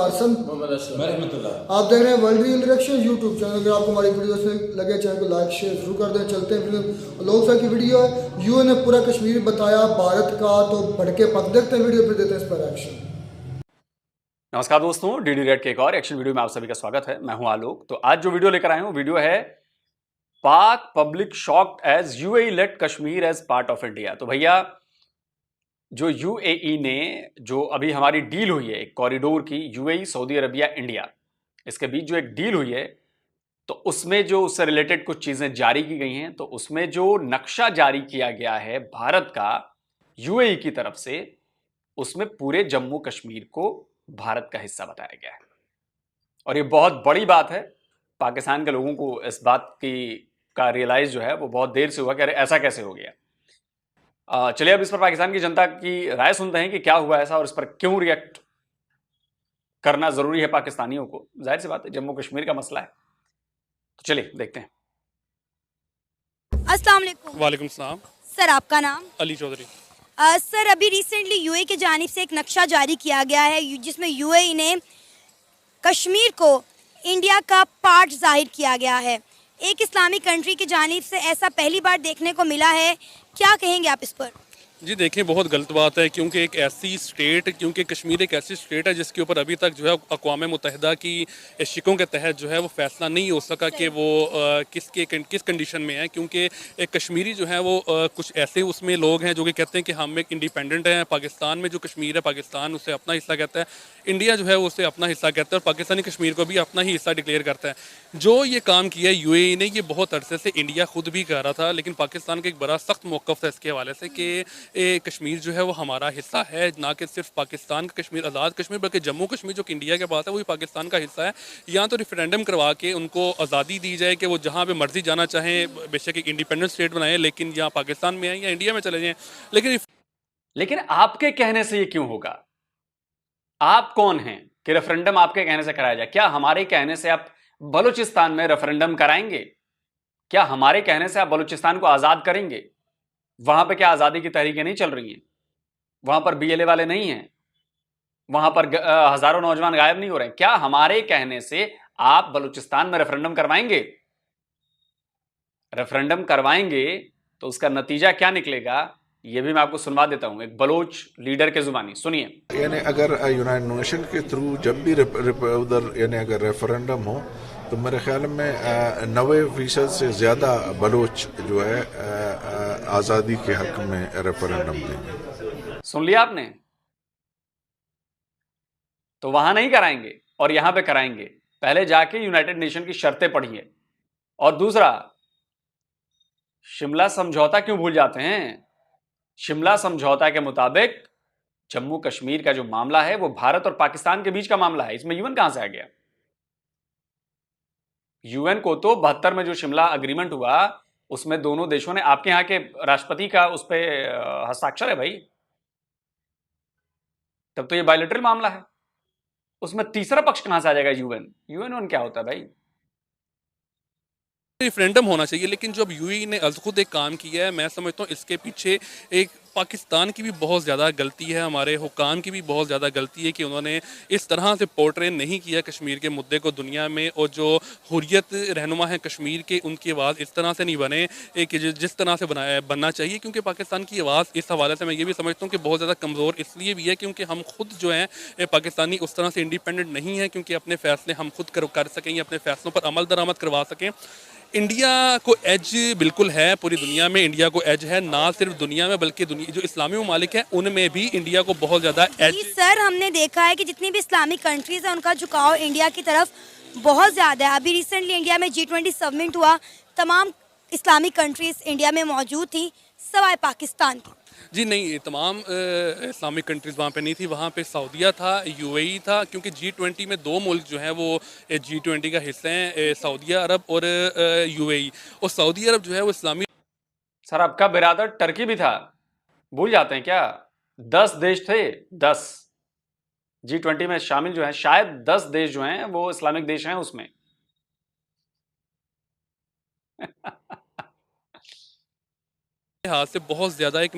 आरसन आप देख रहे हैं world real reaction YouTube channel. अगर आपको हमारी वीडियो से लगे चैनल को लाइक शेयर शुरू कर दें। चलते हैं फिर लोग सर की वीडियो है। यूएन ने पूरा कश्मीर बताया भारत का, तो भड़के पक। देखते हैं वीडियो, फिर देते हैं इस पर एक्शन। नमस्कार दोस्तों, डीडी रेड के एक और एक्शन वीडियो में आप सभी का स्वागत है। मैं हूं आलोक। तो आज जो वीडियो लेकर आए हूं, वीडियो है Pak public shocked as UAE let Kashmir as part of India. तो भैया, जो यूएई ने जो अभी हमारी डील हुई है एक कॉरिडोर की, यूएई सऊदी अरबिया इंडिया, इसके बीच जो एक डील हुई है, तो उसमें जो उससे रिलेटेड कुछ चीजें जारी की गई हैं, तो उसमें जो नक्शा जारी किया गया है भारत का यूएई की तरफ से, उसमें पूरे जम्मू कश्मीर को भारत का हिस्सा बताया गया है। और ये बहुत बड़ी बात है। पाकिस्तान के लोगों को इस बात की का रियलाइज जो है वो बहुत देर से हुआ कि अरे ऐसा कैसे हो गया। चलिए अब इस पर पाकिस्तान की जनता की राय सुनते हैं कि क्या हुआ ऐसा और इस पर क्यों रिएक्ट करना जरूरी है पाकिस्तानियों को। जाहिर सी बात है, जम्मू कश्मीर का मसला है। तो चलिए देखते हैं। अस्सलाम वालेकुम। वालेकुम सलाम। सर, आपका नाम? अली चौधरी। सर, अभी रिसेंटली यूएई की जानिब से एक नक्शा जारी किया गया है जिसमें यूएई ने कश्मीर को इंडिया का पार्ट जाहिर किया गया है। एक इस्लामिक कंट्री की जानिब से ऐसा पहली बार देखने को मिला है। क्या कहेंगे आप इस पर? जी देखिए, बहुत गलत बात है, क्योंकि एक ऐसी स्टेट, क्योंकि कश्मीर एक ऐसी स्टेट है जिसके ऊपर अभी तक जो है अक़वाम मुत्तहिदा की शिकों के तहत जो है वो फैसला नहीं हो सका कि वो किस कंडीशन में है। क्योंकि एक कश्मीरी जो है वो कुछ ऐसे उसमें लोग हैं जो कि कहते हैं कि हम एक इंडिपेंडेंट हैं। पाकिस्तान में जो कश्मीर है, पाकिस्तान उसे अपना हिस्सा कहता है, इंडिया जो है वो उसे अपना हिस्सा कहता है, और पाकिस्तानी कश्मीर को भी अपना ही हिस्सा डिक्लेयर करता है। जो ये काम किया यूएई ने, ये बहुत अरसे से इंडिया खुद भी कर रहा था, लेकिन पाकिस्तान का एक बड़ा सख्त मौक़िफ़ था इसके हवाले से कि कश्मीर जो है वो हमारा हिस्सा है। ना कि सिर्फ पाकिस्तान का कश्मीर, आज़ाद कश्मीर, बल्कि जम्मू कश्मीर जो कि इंडिया के पास है वो भी पाकिस्तान का हिस्सा है। या तो रेफरेंडम करवा के उनको आज़ादी दी जाए कि वो जहाँ पे मर्जी जाना चाहें, बेशक एक इंडिपेंडेंट स्टेट बनाएं, लेकिन या पाकिस्तान में आए या इंडिया में चले जाएं। लेकिन आपके कहने से ये क्यों होगा? आप कौन हैं कि रेफरेंडम आपके कहने से कराया जाए? क्या हमारे कहने से आप बलूचिस्तान में रेफरेंडम कराएंगे? क्या हमारे कहने से आप बलूचिस्तान को आजाद करेंगे? वहां पर क्या आजादी की तहरीकें नहीं चल रही हैं? वहां पर बीएलए वाले नहीं हैं? वहां पर हजारों नौजवान गायब नहीं हो रहे हैं? क्या हमारे कहने से आप बलूचिस्तान में रेफरेंडम करवाएंगे? रेफरेंडम करवाएंगे तो उसका नतीजा क्या निकलेगा, ये भी मैं आपको सुनवा देता हूं एक बलोच लीडर के जुबानी। सुनिए। यानी अगर यूनाइटेड नेशन के थ्रू जब भी उधर यानी अगर रेफरेंडम हो, तो मेरे ख्याल में 90% से ज़्यादा बलोच जो है आज़ादी के हक में रेफरेंडम देंगे। सुन लिया आपने? तो वहां नहीं कराएंगे और यहां पे कराएंगे। पहले जाके यूनाइटेड नेशन की शर्तें पढ़िए। और दूसरा, शिमला समझौता क्यों भूल जाते हैं? शिमला समझौता के मुताबिक जम्मू कश्मीर का जो मामला है वो भारत और पाकिस्तान के बीच का मामला है। इसमें यूएन कहां से आ गया? यूएन को तो 72 में जो शिमला अग्रीमेंट हुआ उसमें दोनों देशों ने, आपके यहां के राष्ट्रपति का उस पर हस्ताक्षर है भाई। तब तो ये बायलैटरल मामला है। उसमें तीसरा पक्ष कहां से आ जाएगा? यूएन यूएन क्या होता है भाई? रेफरेंडम होना चाहिए, लेकिन जो अब यूएई ने खुद एक काम किया है, मैं समझता हूँ इसके पीछे एक पाकिस्तान की भी बहुत ज़्यादा गलती है, हमारे हुकाम की भी बहुत ज़्यादा गलती है कि उन्होंने इस तरह से पोर्ट्रे नहीं किया कश्मीर के मुद्दे को दुनिया में। और जो हुर्रियत रहनुमा है कश्मीर के, उनकी आवाज़ इस तरह से नहीं बने कि जिस तरह से बनना चाहिए। क्योंकि पाकिस्तान की आवाज़ इस हवाले से मैं ये भी समझता हूँ कि बहुत ज़्यादा कमज़ोर इसलिए भी है क्योंकि हम खुद जो हैं पाकिस्तानी उस तरह से इंडिपेंडेंट नहीं है, क्योंकि अपने फ़ैसले हम खुद कर सकें, अपने फ़ैसलों पर अमल दरामद करवा सकें। इंडिया को एज बिल्कुल है, पूरी दुनिया में इंडिया को एज है, ना सिर्फ दुनिया में बल्कि दुनिया जो इस्लामी ममालिक हैं उनमें भी इंडिया को बहुत ज़्यादा एज। सर, हमने देखा है कि जितनी भी इस्लामिक कंट्रीज हैं उनका झुकाव इंडिया की तरफ बहुत ज़्यादा है। अभी रिसेंटली इंडिया में G20 समिट हुआ, तमाम इस्लामिक कंट्रीज इंडिया में मौजूद थी, सवाए पाकिस्तान की। जी नहीं, तमाम इस्लामिक कंट्रीज़ वहाँ पे नहीं थी। वहाँ पे सऊदीया था, यूएई था, क्योंकि G20 में दो मुल्क जो हैं वो G20 का हिस्सा हैं, सऊदीया अरब और यूएई। और सऊदी अरब जो है वो इस्लामी। सर, आपका बिरादर टर्की भी था, भूल जाते हैं क्या? 10 देश थे, 10 G20 में शामिल जो हैं, शायद 10 देश जो हैं वो इस्लामिक देश हैं उसमें। लिहाज से बहुत ज़्यादा एक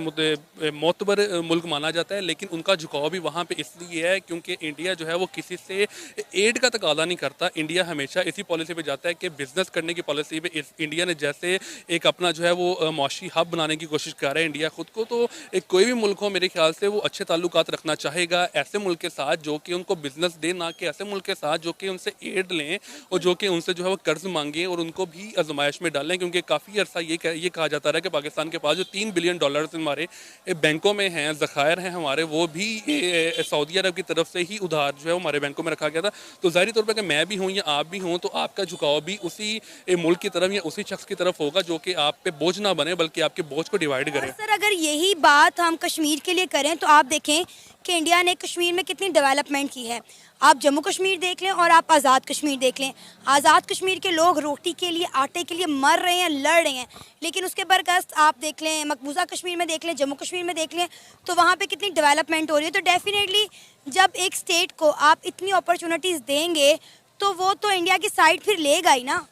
मोतबर मुल्क माना जाता है, लेकिन उनका झुकाव भी वहाँ पे इसलिए है क्योंकि इंडिया जो है वो किसी से एड का तकादा नहीं करता। इंडिया हमेशा इसी पॉलिसी पे जाता है कि बिज़नेस करने की पॉलिसी पे इंडिया ने जैसे एक अपना जो है वो माशी हब बनाने की कोशिश कर रहा है इंडिया खुद को, तो एक कोई भी मुल्क हो मेरे ख्याल से वो अच्छे ताल्लुकात रखना चाहेगा ऐसे मुल्क के साथ जो कि उनको बिज़नेस दे, ना कि ऐसे मुल्क के साथ जो कि उनसे एड लें और जो कि उनसे जो है वो कर्ज मांगें और उनको भी आजमाइश में डालें। क्योंकि काफ़ी अर्सा ये कहा जाता रहा कि पाकिस्तान के पास जो $3 बिलियन हमारे बैंकों में हैं, ज़खायर हैं हमारे, वो भी सऊदी अरब की तरफ से ही उधार जो है वो हमारे बैंकों में रखा गया था। तो ज़ाहिर तौर पर कि मैं भी हूँ या आप भी हों तो आपका झुकाव भी उसी मुल्क की तरफ या उसी शख्स की तरफ होगा जो कि आप पे बोझ ना बने बल्कि आपके बोझ को डिवाइड करे। सर अगर यही बात हम कश्मीर के लिए करें तो आप देखें कि इंडिया ने कश्मीर में कितनी डेवलपमेंट की है। आप जम्मू कश्मीर देख लें और आप आज़ाद कश्मीर देख लें। आज़ाद कश्मीर के लोग रोटी के लिए, आटे के लिए मर रहे हैं, लड़ रहे हैं, लेकिन उसके बरकस्त आप देख लें मकबूजा कश्मीर में देख लें, जम्मू कश्मीर में देख लें तो वहाँ पे कितनी डेवलपमेंट हो रही है। तो डेफिनेटली जब एक स्टेट को आप इतनी अपॉर्चुनिटीज़ देंगे तो वो तो इंडिया की साइड फिर लेगा ही ना।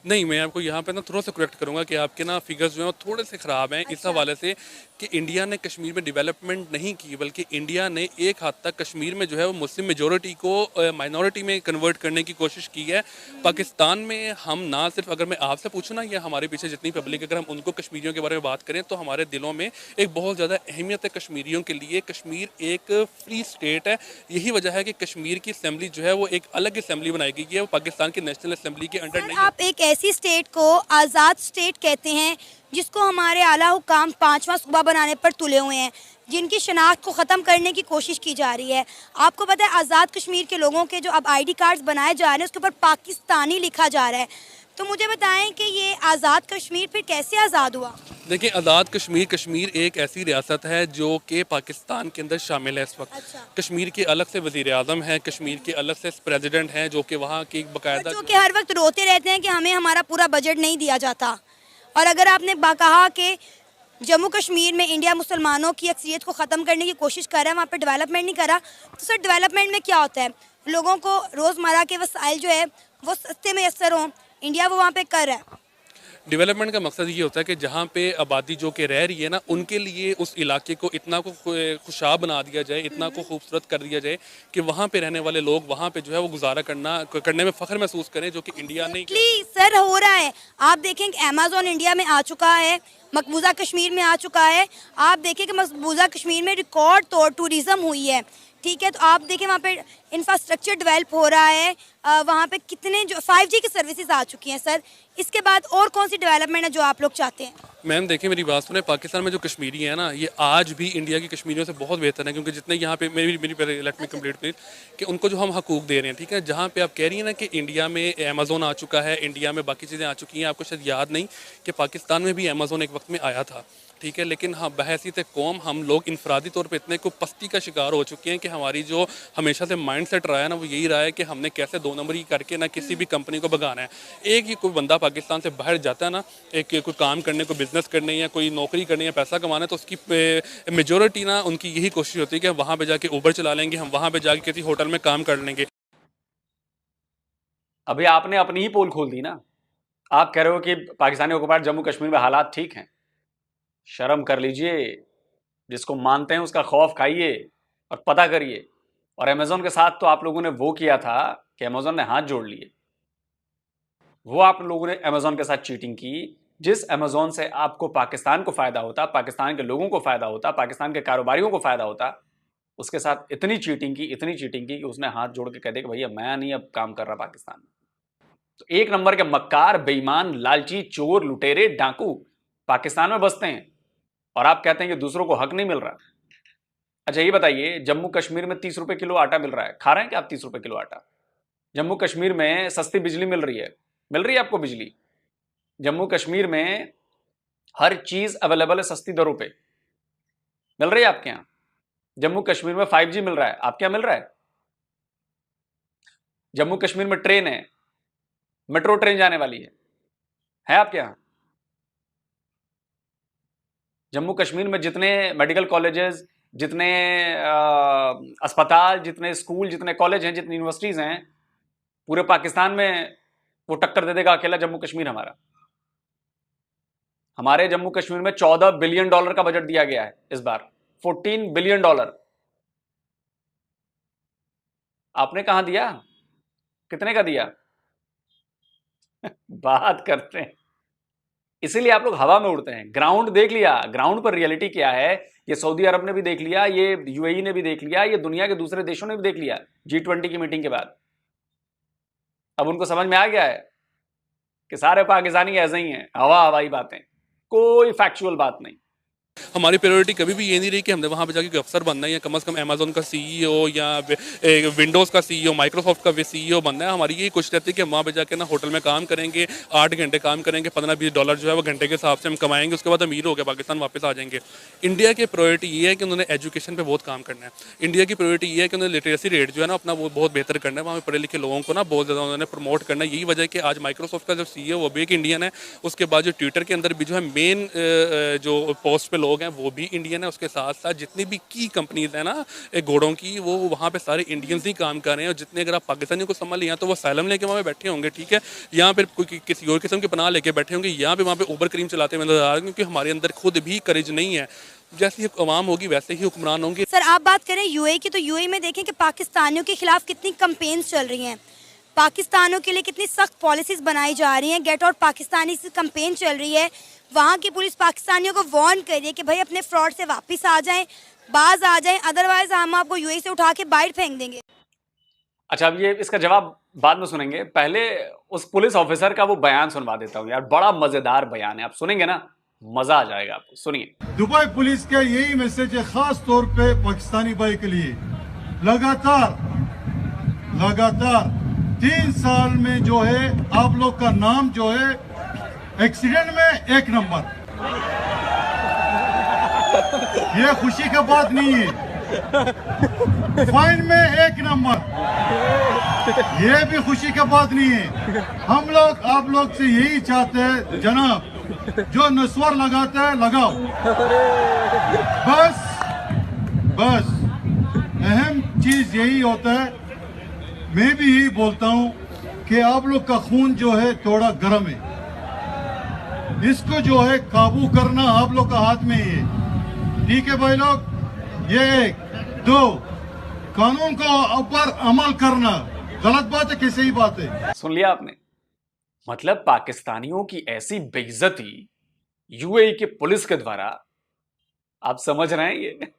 नहीं, मैं आपको यहाँ पे ना थोड़ा सा करेक्ट करूँगा कि आपके ना फिगर्स जो हैं थोड़े से ख़राब हैं इस हवाले से कि इंडिया ने कश्मीर में डेवलपमेंट नहीं की, बल्कि इंडिया ने एक हद तक कश्मीर में जो है वो मुस्लिम मेजॉरिटी को माइनॉरिटी में कन्वर्ट करने की कोशिश की है। पाकिस्तान में हम ना सिर्फ, अगर मैं आपसे पूछूँ ना या हमारे पीछे जितनी पब्लिक, अगर हम उनको कश्मीरियों के बारे में बात करें तो हमारे दिलों में एक बहुत ज़्यादा अहमियत है कश्मीरियों के लिए। कश्मीर एक फ्री स्टेट है, यही वजह है कि कश्मीर की असम्बली जो है वो एक अलग असम्बली बनाई गई है, वो पाकिस्तान की नेशनल असम्बली के अंडर नहीं है। आप एक ऐसी स्टेट को आज़ाद स्टेट कहते हैं जिसको हमारे आला हुकाम 5वां सूबा बनाने पर तुले हुए हैं, जिनकी शनाख्त को ख़त्म करने की कोशिश की जा रही है। आपको पता है आज़ाद कश्मीर के लोगों के जो अब आईडी कार्ड्स बनाए जा रहे हैं उसके ऊपर पाकिस्तानी लिखा जा रहा है। तो मुझे बताएं कि ये आज़ाद कश्मीर फिर कैसे आज़ाद हुआ? देखिए, आज़ाद कश्मीर एक ऐसी रियासत है जो कि पाकिस्तान के अंदर शामिल है इस वक्त। अच्छा। कश्मीर के अलग से वज़ीर आज़म है, कश्मीर के अलग से प्रेसिडेंट हैं जो कि वहाँ की बाकायदा जो कि हर वक्त रोते रहते हैं कि हमें हमारा पूरा बजट नहीं दिया जाता। और अगर आपने कहा कि जम्मू कश्मीर में इंडिया मुसलमानों की अक्सरियत को ख़त्म करने की कोशिश कर रहा है, वहाँ पे डेवलपमेंट नहीं करा, तो सर डेवलपमेंट में क्या होता है? लोगों को रोज़मर्रा के वसाइल जो है वो सस्ते मैसर हों, इंडिया वो वहाँ पे कर रहा है। डेवलपमेंट का मकसद ये होता है कि जहाँ पे आबादी जो कि रह रही है ना, उनके लिए उस इलाके को इतना को खुशहाल बना दिया जाए, इतना को खूबसूरत कर दिया जाए कि वहाँ पे रहने वाले लोग वहाँ पे जो है वो गुजारा करने में फ़ख्र महसूस करें, जो कि इंडिया नहीं। सर हो रहा है, आप देखें कि अमेज़न इंडिया में आ चुका है, मकबूजा कश्मीर में आ चुका है। आप देखें कि मकबूजा कश्मीर में रिकॉर्ड तौर टूरिज़्म हुई है, ठीक है। तो आप देखें वहाँ पे इंफ्रास्ट्रक्चर डेवलप हो रहा है, वहाँ पे कितने जो 5G की सर्विसेज आ चुकी हैं। सर इसके बाद और कौन सी डेवलपमेंट है जो आप लोग चाहते हैं? मैम देखिए, मेरी बात सुने, पाकिस्तान में जो कश्मीरी है ना, ये आज भी इंडिया की कश्मीरियों से बहुत बेहतर है, क्योंकि जितने यहाँ पे मेरी लेट मी कंप्लीट प्लीज कि उनको जो हम हकूक दे रहे हैं, ठीक है। जहाँ पे आप कह रही हैं ना कि इंडिया में अमेज़न आ चुका है, इंडिया में बाकी चीज़ें आ चुकी हैं, आपको शायद याद नहीं कि पाकिस्तान में भी अमेज़न एक वक्त में आया था, ठीक है। लेकिन हाँ, बहैसियत कौम हम लोग इनफरादी तौर पे इतने को पस्ती का शिकार हो चुके हैं कि हमारी जो हमेशा से माइंड सेट रहा है ना, वो यही रहा है कि हमने कैसे 2 नंबरी करके ना किसी भी कंपनी को भगाना है। एक ही कोई बंदा पाकिस्तान से बाहर जाता है ना, एक कोई काम करने को, बिजनेस करने या कोई नौकरी करने या पैसा कमाना, तो उसकी मेजोरिटी ना उनकी यही कोशिश होती है कि हम वहाँ पर जाके ऊबर चला लेंगे, हम वहाँ पर जाके किसी होटल में काम कर लेंगे। अभी आपने अपनी ही पोल खोल दी ना। आप कह रहे हो कि पाकिस्तानी ऑक्युपाइड जम्मू कश्मीर में हालात ठीक हैं। शर्म कर लीजिए, जिसको मानते हैं उसका खौफ खाइए और पता करिए। और अमेज़न के साथ तो आप लोगों ने वो किया था कि अमेज़न ने हाथ जोड़ लिए। वो आप लोगों ने अमेज़न के साथ चीटिंग की, जिस अमेज़न से आपको पाकिस्तान को फ़ायदा होता, पाकिस्तान के लोगों को फ़ायदा होता, पाकिस्तान के कारोबारियों को फ़ायदा होता, उसके साथ इतनी चीटिंग की कि उसने हाथ जोड़ के कह दिया कि भैया मैं नहीं अब काम कर रहा पाकिस्तान में। तो एक नंबर के मक्कार, बेईमान, लालची, चोर, लुटेरे, डाकू पाकिस्तान में बसते हैं और आप कहते हैं कि दूसरों को हक नहीं मिल रहा। अच्छा ये बताइए, जम्मू कश्मीर में 30 रुपए किलो आटा मिल रहा है, खा रहे हैं क्या आप 30 रुपए किलो आटा? जम्मू कश्मीर में सस्ती बिजली मिल रही है आपको बिजली। जम्मू कश्मीर में हर चीज अवेलेबल है सस्ती दरों पे, मिल रही है आपके यहां। जम्मू कश्मीर में 5G मिल रहा है, आपके यहां मिल रहा है। जम्मू कश्मीर में ट्रेन है, मेट्रो ट्रेन जाने वाली है आपके यहां। जम्मू कश्मीर में जितने मेडिकल कॉलेजेस, जितने अस्पताल, जितने स्कूल, जितने कॉलेज हैं, जितनी यूनिवर्सिटीज हैं, पूरे पाकिस्तान में वो टक्कर दे देगा अकेला जम्मू कश्मीर हमारा। हमारे जम्मू कश्मीर में $14 बिलियन का बजट दिया गया है इस बार, $14 बिलियन। आपने कहां दिया, कितने का दिया? बात करते हैं, इसीलिए आप लोग हवा में उड़ते हैं। ग्राउंड देख लिया, ग्राउंड पर रियलिटी क्या है ये सऊदी अरब ने भी देख लिया, ये यूएई ने भी देख लिया, ये दुनिया के दूसरे देशों ने भी देख लिया G20 की मीटिंग के बाद। अब उनको समझ में आ गया है कि सारे पाकिस्तानी ऐसे ही हैं, हवाई बातें, कोई फैक्चुअल बात नहीं। हमारी प्रायोरिटी कभी भी ये नहीं रही कि हमने वहाँ पे जाके कोई अफसर बनना है या कम से कम अमेजोन का सीईओ या विंडोज़ का सीईओ, माइक्रोसॉफ्ट का भी सीईओ बनना है। हमारी यही कोशिश रहती है कि हम वहाँ पे जाके ना होटल में काम करेंगे, 8 घंटे काम करेंगे, $15-20 जो है वो घंटे के हिसाब से हम कमाएंगे, उसके बाद अमीर हो गए पाकिस्तान वापस आ जाएंगे। इंडिया की प्रायोरिटी ये है कि उन्होंने एजुकेशन पर बहुत काम करना है। इंडिया की प्रायोरिटी ये है कि उन्होंने लिटरेसी रेट जो है ना अपना वो बहुत बेहतर करना है, वहाँ पढ़े लिखे लोगों को ना बहुत ज़्यादा उन्होंने प्रमोट करना है। यही वजह है कि आज माइक्रोसॉफ्ट का जो सीईओ वो भी एक इंडियन है, उसके बाद जो ट्विटर के अंदर भी जो है मेन जो पोस्ट पे लोग हैं वो भी इंडियन है। उसके साथ साथ जितनी भी की कंपनीज है ना घोड़ों की, वो वहाँ पे सारे इंडियंस ही काम कर रहे हैं। और जितने अगर आप पाकिस्तानियों को संभाल लिया तो वो साइलम लेके वहाँ पे बैठे होंगे, ठीक है, यहाँ पे कोई किसी और किस्म की पनाह लेके बैठे होंगे, यहाँ पे वहाँ पे ऊबर क्रीम चलाते हुए नजर आ रहे हैं, क्योंकि हमारे अंदर खुद भी करेज नहीं है। जैसी अवाम होगी वैसे ही हुक्मरान होंगे। सर आप बात करें यूएई की, तो यूएई में देखें कि पाकिस्तानियों के खिलाफ कितनी कंपेन्स चल रही हैं, पाकिस्तानियों के लिए कितनी सख्त पॉलिसीज बनाई जा रही हैं। गेट आउट पाकिस्तानी से कंपेन चल रही है। वहाँ की पुलिस पाकिस्तानियों को वार्न कर रही है कि भाई अपने फ्रॉड से वापस आ जाएं, बाज आ जाएं, अदरवाइज हम आपको यूएई से उठा के बाहर फेंक देंगे। अच्छा, अब ये इसका जवाब बाद में सुनेंगे, पहले उस पुलिस ऑफिसर का वो बयान सुनवा देता हूँ यार, बड़ा मजेदार बयान है, आप सुनेंगे ना मजा आ जाएगा आपको, सुनिए। दुबई पुलिस का यही मैसेज है खास तौर पे पाकिस्तानी भाई के लिए। लगातार 3 साल में जो है आप लोग का नाम जो है एक्सीडेंट में 1 नंबर। ये खुशी का बात नहीं है। फाइन में 1 नंबर, ये भी खुशी का बात नहीं है। हम लोग आप लोग से यही चाहते हैं जनाब, जो नस्वर लगाता है लगाओ, बस अहम चीज यही होता है। मैं भी यही बोलता हूँ कि आप लोग का खून जो है थोड़ा गर्म है, इसको जो है काबू करना आप लोग का हाथ में ही है, ठीक है भाई लोग। ये 1, 2 कानून को ऊपर अमल करना गलत बात है कि सही बात है? सुन लिया आपने, मतलब पाकिस्तानियों की ऐसी बेइज्जती यूएई के पुलिस के द्वारा, आप समझ रहे हैं ये?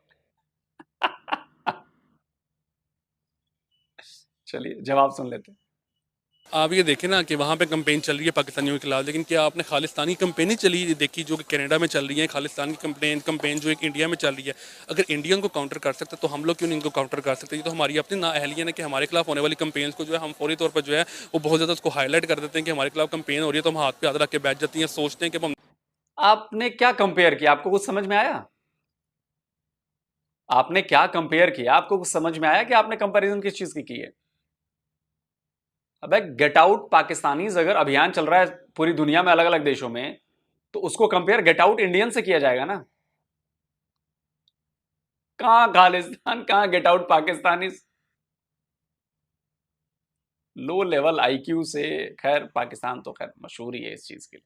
चलिए जवाब सुन लेते हैं। आप ये देखें ना कि वहाँ पे कंपेन चल रही है पाकिस्तानियों के खिलाफ, लेकिन क्या आपने खालिस्तानी कंपेन ही चली देखी जो कि कनाडा में चल रही है? खालिस्तान की कंपेन जो एक इंडिया में चल रही है। अगर इंडियन को काउंटर कर सकते तो हम लोग क्यों नहीं इनको काउंटर कर सकते? ये तो हमारी अपनी नाअहलियत है कि हमारे खिलाफ होने वाली कंपेन्स को जो है हम फौरी तौर पर जो है वो बहुत ज़्यादा उसको हाईलाइट कर देते हैं कि हमारे खिलाफ कंपेन हो रही है, तो हम हाथ पे हाथ रख के बैठ जाती हैं, सोचते हैं कि हम। आपने क्या कंपेयर किया, आपको कुछ समझ में आया? आपने क्या कंपेयर किया, आपको कुछ समझ में आया कि आपने कंपैरिजन किस चीज की है? अबे गेट आउट पाकिस्तानीज अगर अभियान चल रहा है पूरी दुनिया में अलग अलग देशों में, तो उसको कंपेयर गेट आउट इंडियन से किया जाएगा ना। कहां खालिस्तान, कहां get out Pakistani. Low level IQ से, खैर पाकिस्तान तो खैर मशहूर ही है इस चीज के लिए।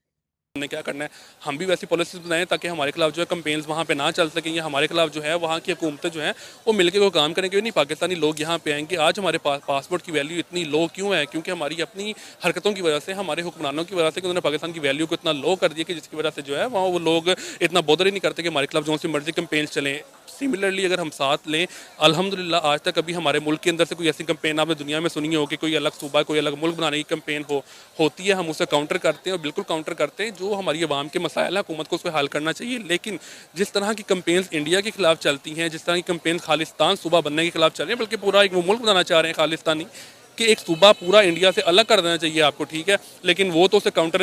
हमने क्या करना है, हम भी वैसी पॉलिसीज बनाएं ताकि हमारे खिलाफ जो है कंपेन्स वहाँ पे ना चल सकें, या हमारे खिलाफ जो है वहाँ की हुकूमतें जो हैं वो मिलकर कोई काम करें। क्यों नहीं पाकिस्तानी लोग यहाँ पे आएंगे? आज हमारे पासपोर्ट की वैल्यू इतनी लो क्यों है? क्योंकि हमारी अपनी हरकतों की वजह से, हमारे हुक्मरानों की वजह से, कि उन्होंने पाकिस्तान की वैल्यू को इतना लो कर दिया कि जिसकी वजह से जो है वहाँ वो लोग इतना बॉदर ही नहीं करते कि हमारे खिलाफ जो सी मर्जी कंपेन्स चलें। सिमिलरली अगर हम साथ लें, अल्हम्दुलिल्लाह आज तक कभी हमारे मुल्क के अंदर से कोई ऐसी कंपेन आपने दुनिया में सुनी हो कि कोई अलग सूबा, कोई अलग मुल्क बनाने की कंपेन होती है, हम उसे काउंटर करते हैं और बिल्कुल काउंटर करते हैं। जो हमारी आवाम के मसाइल है हुकूमत को उसको हल करना चाहिए। लेकिन जिस तरह की कंपेन्स इंडिया के खिलाफ चलती हैं, जिस तरह की कंपेन खालिस्तान सूबा बनने के खिलाफ चल रही है, बल्कि पूरा एक वो मुल्क बनाना चाह रहे हैं खालिस्तानी कि एक सूबा पूरा इंडिया से अलग कर देना चाहिए आपको, ठीक है, लेकिन वो तो उसे काउंटर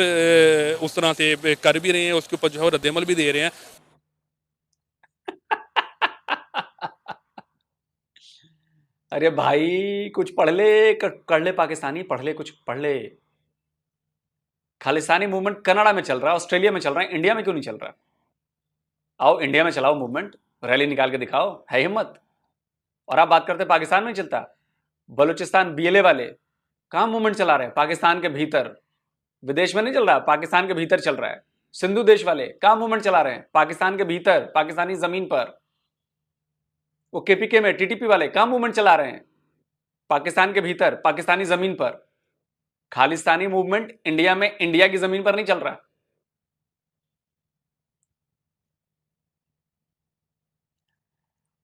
उस तरह से कर भी रहे हैं, उसके ऊपर जो है रद्दमल भी दे रहे हैं। अरे भाई कुछ पढ़ ले, कर ले पाकिस्तानी, पढ़ ले, कुछ पढ़ ले। खालिस्तानी मूवमेंट कनाडा में चल रहा है, ऑस्ट्रेलिया में चल रहा है, इंडिया में क्यों नहीं चल रहा? आओ इंडिया में चलाओ मूवमेंट, रैली निकाल के दिखाओ, है हिम्मत। और आप बात करते पाकिस्तान में नहीं चलता। बलूचिस्तान बीएलए वाले कहां मूवमेंट चला रहे हैं? पाकिस्तान के भीतर, विदेश में नहीं चल रहा, पाकिस्तान के भीतर चल रहा है। सिंधु देश वाले कहां मूवमेंट चला रहे हैं? पाकिस्तान के भीतर, पाकिस्तानी जमीन पर। वो केपीके में टीटीपी वाले कहां मूवमेंट चला रहे हैं? पाकिस्तान के भीतर, पाकिस्तानी जमीन पर। खालिस्तानी मूवमेंट इंडिया में, इंडिया की जमीन पर नहीं चल रहा।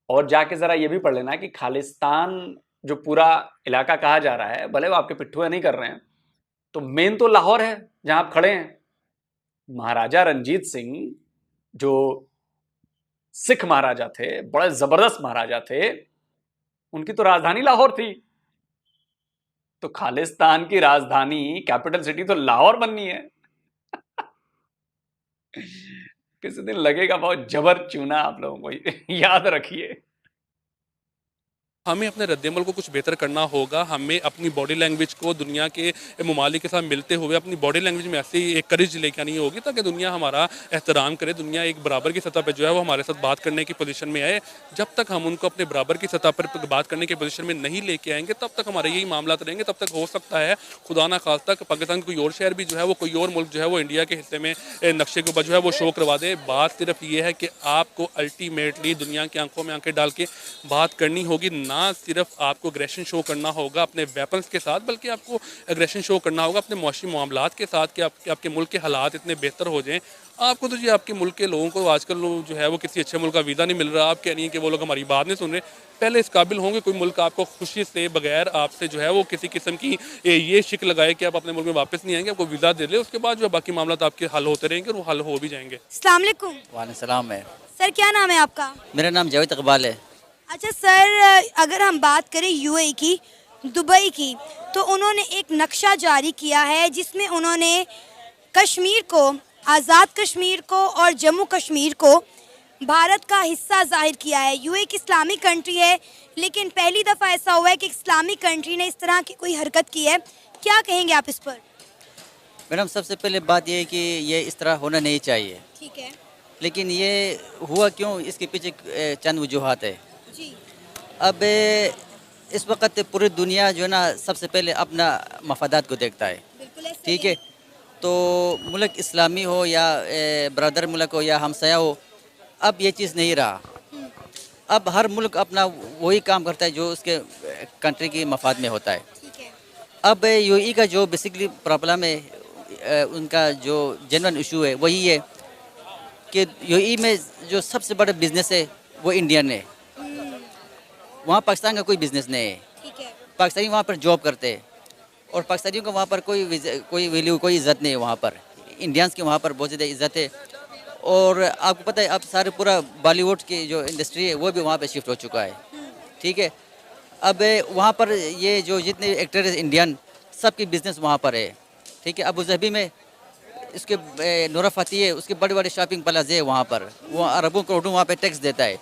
और जाके जरा ये भी पढ़ लेना कि खालिस्तान जो पूरा इलाका कहा जा रहा है, भले वो आपके पिट्ठुए नहीं कर रहे हैं, तो मेन तो लाहौर है जहां आप खड़े हैं। महाराजा रंजीत सिंह जो सिख महाराजा थे, बड़े जबरदस्त महाराजा थे, उनकी तो राजधानी लाहौर थी। तो खालिस्तान की राजधानी, कैपिटल सिटी तो लाहौर बननी है। किसी दिन लगेगा बहुत जबर चूना आप लोगों को, याद रखिए। हमें अपने रद्दमल को कुछ बेहतर करना होगा। हमें अपनी बॉडी लैंग्वेज को दुनिया के ममालिक के साथ मिलते हुए अपनी बॉडी लैंग्वेज में ऐसी एक करेज लेकर आनी होगी ताकि दुनिया हमारा एहतराम करे, दुनिया एक बराबर की सतह पर जो है वो हमारे साथ बात करने की पोजीशन में आए। जब तक हम उनको अपने बराबर की सतह पर बात करने की पोजीशन में नहीं लेके आएंगे तब तक हमारे यही मामला रहेंगे। तब तक हो सकता है खुदा ना खास्ता पाकिस्तान कोई और शहर भी जो है वो, कोई और मुल्क जो है वो इंडिया के हिस्से में नक्शे के ऊपर जो है वो शो करवा दे। बात सिर्फ ये है कि आपको अल्टीमेटली दुनिया की आंखों में आंखें डाल के बात करनी होगी। ना सिर्फ आपको एग्रेशन शो करना होगा अपने वेपन्स के साथ, बल्कि आपको एग्रेशन शो करना होगा अपने मुआशी मामलात के साथ कि आपके मुल्क के हालात इतने बेहतर हो जाएं। आपको तो जी आपके मुल्क के लोगों को आजकल जो है वो किसी अच्छे मुल्क का वीज़ा नहीं मिल रहा। आप कह रही हैं कि वो लोग हमारी बात नहीं सुन रहे। पहले इस काबिल होंगे कोई मुल्क आपको खुशी से बगैर आपसे जो है वो किसी किस्म की ये शिक लगाए कि आप अपने मुल्क में वापस नहीं आएंगे, आपको वीज़ा दे ले, उसके बाद जो बाकी मामला आपके हल होते रहेंगे और वो हल हो भी जाएंगे। अस्सलाम वालेकुम। वालेकुम सलाम है। सर क्या नाम है आपका? मेरा नाम जावेद इकबाल है। अच्छा सर, अगर हम बात करें यूएई की, दुबई की, तो उन्होंने एक नक्शा जारी किया है जिसमें उन्होंने कश्मीर को, आज़ाद कश्मीर को और जम्मू कश्मीर को भारत का हिस्सा जाहिर किया है। यूएई की इस्लामिक कंट्री है, लेकिन पहली दफ़ा ऐसा हुआ है कि इस्लामिक कंट्री ने इस तरह की कोई हरकत की है। क्या कहेंगे आप इस पर? मैडम सबसे पहले बात यह है कि ये इस तरह होना नहीं चाहिए। ठीक है, लेकिन ये हुआ क्यों, इसके पीछे चंद वजूहात है जी। अब इस वक्त पूरी दुनिया जो है ना सबसे पहले अपना मफादात को देखता है। बिल्कुल ऐसा ठीक है, तो मुल्क इस्लामी हो या ब्रदर मुल्क हो या हमसाया हो, अब ये चीज़ नहीं रहा। अब हर मुल्क अपना वही काम करता है जो उसके कंट्री की मफाद में होता है। ठीक है। अब यूएई का जो बेसिकली प्रॉब्लम है, उनका जो जेन्युइन इशू है वही है कि यूएई में जो सबसे बड़ा बिजनेस है वो इंडियन है। वहाँ पाकिस्तान का कोई बिजनेस नहीं है। ठीक है। पाकिस्तानी वहाँ पर जॉब करते हैं और पाकिस्तानियों को वहाँ पर कोई वैल्यू, कोई इज़्ज़त नहीं है। वहाँ पर इंडियंस की वहाँ पर बहुत ज़्यादा इज़्ज़त है। और आपको पता है अब सारे पूरा बॉलीवुड की जो इंडस्ट्री है वो भी वहाँ पे शिफ्ट हो चुका है। ठीक है, अब वहाँ पर ये जो जितने एक्टर है इंडियन, सबकी बिजनेस वहाँ पर है। ठीक है, अबू धाबी में इसके नूरा फतेही है, उसके बड़े बड़े शॉपिंग प्लाजे है वहाँ पर, वो अरबों करोड़ों वहाँ पे टैक्स देता है।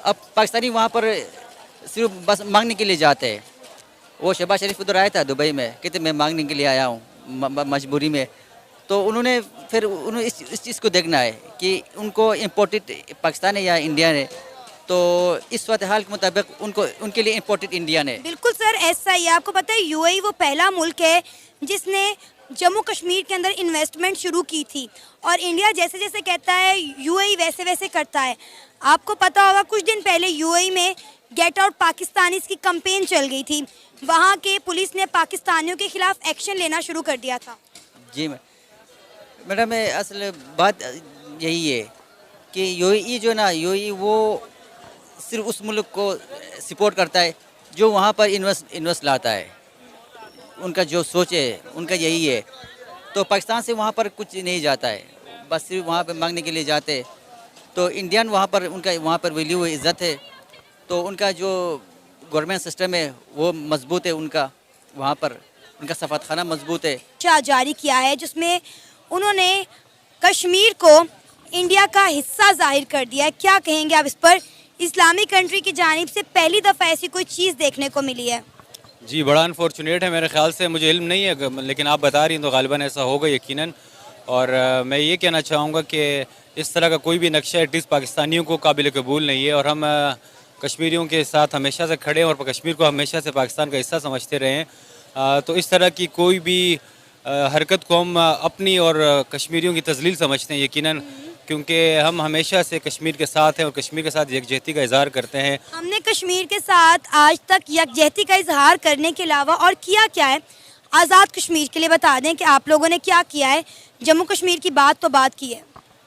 अब पाकिस्तानी वहाँ पर सिर्फ बस मांगने के लिए जाते हैं। वो शहबाज शरीफ उधर आया था दुबई में, कहते मैं मांगने के लिए आया हूँ मजबूरी में। तो उन्होंने फिर उन्होंने इस चीज़ को देखना है कि उनको इम्पोर्टेड पाकिस्तान है या इंडियन है। तो इस सूरत हाल के मुताबिक उनके लिए इम्पोर्टेड इंडियन है। बिल्कुल सर, ऐसा ही है। आपको पता है यूएई वो पहला मुल्क है जिसने जम्मू कश्मीर के अंदर इन्वेस्टमेंट शुरू की थी, और इंडिया जैसे जैसे कहता है यूएई वैसे वैसे करता है। आपको पता होगा कुछ दिन पहले यूएई में गेट आउट पाकिस्तानीज़ की कैंपेन चल गई थी। वहाँ के पुलिस ने पाकिस्तानियों के खिलाफ एक्शन लेना शुरू कर दिया था। जी मैडम, असल बात यही है कि यूएई जो ना, यूएई वो सिर्फ उस मुल्क को सपोर्ट करता है जो वहाँ पर इन्वेस्ट लाता है। उनका जो सोच है उनका यही है। तो पाकिस्तान से वहाँ पर कुछ नहीं जाता है, बस सिर्फ वहाँ पर मांगने के लिए जाते। तो इंडियन वहाँ पर उनका वहाँ पर वैल्यू है, इज़्ज़त है। तो उनका जो गवर्नमेंट सिस्टम है वो मजबूत है, उनका वहाँ पर उनका सफारतखाना मजबूत है। नक्शा जारी किया है जिसमें उन्होंने कश्मीर को इंडिया का हिस्सा जाहिर कर दिया है। क्या कहेंगे आप इस पर? इस्लामिक कंट्री की जानिब से पहली दफ़ा ऐसी कोई चीज़ देखने को मिली है। जी, बड़ा अनफॉर्चुनेट है। मेरे ख्याल से, मुझे इल्म नहीं है लेकिन आप बता रही हैं तो गालिबन ऐसा होगा यकीनन। और मैं ये कहना चाहूँगा कि इस तरह का कोई भी नक्शा एटलीस्ट पाकिस्तानियों को काबिल कबूल नहीं है। और हम कश्मीरियों के साथ हमेशा से खड़े हैं और कश्मीर को हमेशा से पाकिस्तान का हिस्सा समझते रहे हैं। तो इस तरह की कोई भी हरकत को हम अपनी और कश्मीरियों की तजलील समझते हैं यकीनन, क्योंकि हम हमेशा से कश्मीर के साथ हैं और कश्मीर के साथ यकजहती का इजहार करते हैं। हमने कश्मीर के साथ आज तक यकजहती का इजहार करने के अलावा और किया क्या है, आज़ाद कश्मीर के लिए बता दें कि आप लोगों ने क्या किया है। जम्मू कश्मीर की बात तो बात की है।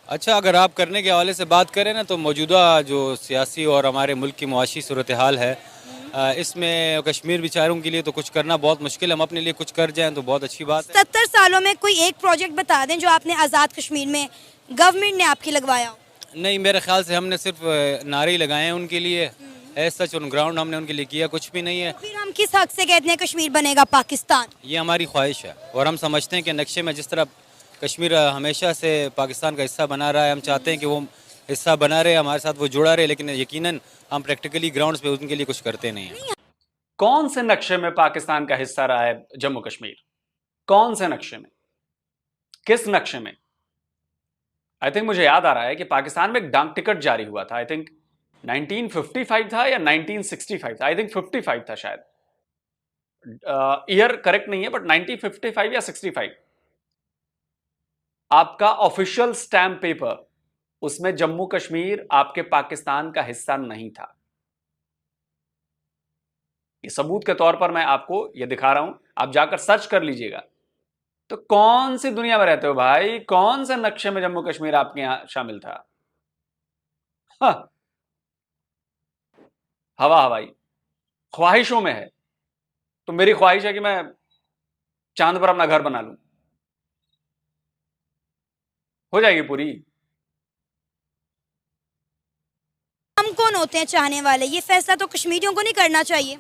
अच्छा, अगर आप करने के हवाले से बात करें ना, तो मौजूदा जो सियासी और हमारे मुल्क की मुआशी सूरत हाल है, इसमें कश्मीर बेचारों के लिए तो कुछ करना बहुत मुश्किल है। हम अपने लिए कुछ कर जाएं तो बहुत अच्छी बात है। 70 सालों में कोई एक प्रोजेक्ट बता दें जो आपने आज़ाद कश्मीर में गवर्नमेंट ने आपकी लगवाया हो। नहीं, मेरे ख्याल से हमने सिर्फ नारे लगाए हैं उनके लिए, सच ऑन ग्राउंड हमने उनके लिए किया कुछ भी नहीं है। फिर हम किस हक से कहते हैं कश्मीर बनेगा पाकिस्तान? ये हमारी ख्वाहिश है और हम समझते हैं कि नक्शे में जिस तरह कश्मीर हमेशा से पाकिस्तान का हिस्सा बना रहा है, हम चाहते हैं कि वो हिस्सा बना रहे, हमारे साथ वो जुड़ा रहे, लेकिन यकीनन हम प्रैक्टिकली ग्राउंड्स पे उनके लिए कुछ करते नहीं हैं। कौन से नक्शे में पाकिस्तान का हिस्सा रहा है जम्मू कश्मीर? कौन से नक्शे में? किस नक्शे में? आई थिंक मुझे याद आ रहा है कि पाकिस्तान में एक डाक टिकट जारी हुआ था। आई थिंक 1955 था या 1965 था। आई थिंक 55 था शायद, ईयर करेक्ट नहीं है, बट 1955 या 65। आपका ऑफिशियल स्टैम्प पेपर, उसमें जम्मू कश्मीर आपके पाकिस्तान का हिस्सा नहीं था। ये सबूत के तौर पर मैं आपको ये दिखा रहा हूं, आप जाकर सर्च कर लीजिएगा। तो कौन सी दुनिया में रहते हो भाई? कौन से नक्शे में जम्मू कश्मीर आपके यहां शामिल था? हाँ, हवा हवाई ख्वाहिशों में है। तो मेरी ख्वाहिश है कि मैं चांद पर अपना घर बना लूं, हो जाएगी पूरी। हम कौन होते हैं चाहने वाले? ये फैसला तो कश्मीरियों को नहीं करना चाहिए।